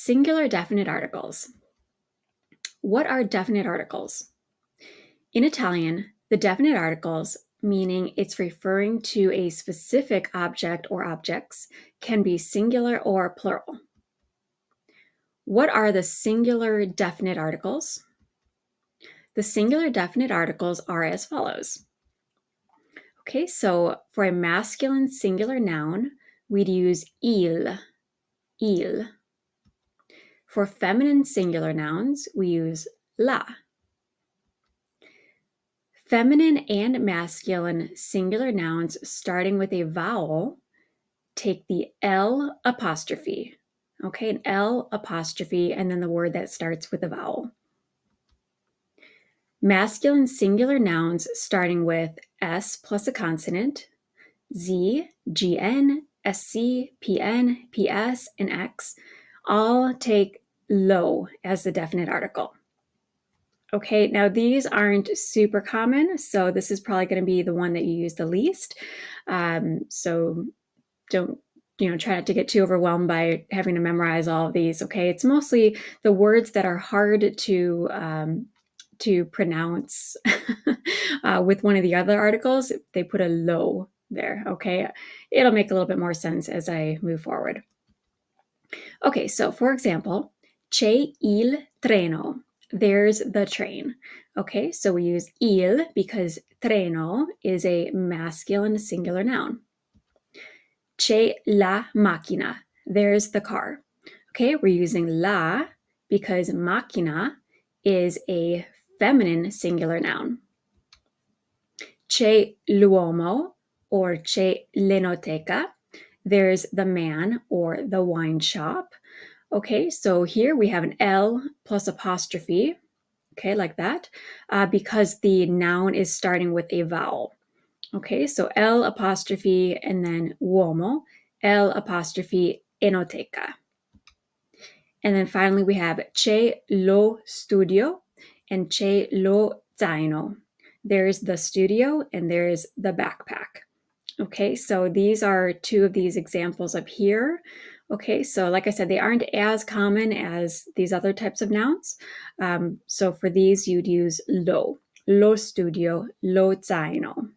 Singular definite articles. What are definite articles? In Italian, the definite articles, meaning it's referring to a specific object or objects, can be singular or plural. What are the singular definite articles? The singular definite articles are as follows. Okay, so for a masculine singular noun, we'd use il. For feminine singular nouns, we use la. Feminine and masculine singular nouns starting with a vowel take the L apostrophe. Okay, an L apostrophe, and then the word that starts with a vowel. Masculine singular nouns starting with S plus a consonant, Z, GN, SC, PN, PS, and X all take lo as the definite article. Okay, now these aren't super common, so this is probably going to be the one that you use the least. So don't, try not to get too overwhelmed by having to memorize all of these. Okay, it's mostly the words that are hard to pronounce with one of the other articles. They put a lo there. Okay, it'll make a little bit more sense as I move forward. Okay, so for example, c'è il treno. There's the train. Okay, so we use il because treno is a masculine singular noun. C'è la macchina. There's the car. Okay, we're using la because macchina is a feminine singular noun. C'è l'uomo or c'è l'enoteca. There's the man or the wine shop. Okay, so here we have an L plus apostrophe, okay, like that, because the noun is starting with a vowel. Okay, so L apostrophe and then uomo, L apostrophe enoteca. And then finally we have c'è lo studio and c'è lo zaino. There's the studio and there's the backpack. Okay, so these are two of these examples up here. Okay, so like I said, they aren't as common as these other types of nouns. So for these, you'd use lo studio, lo zaino.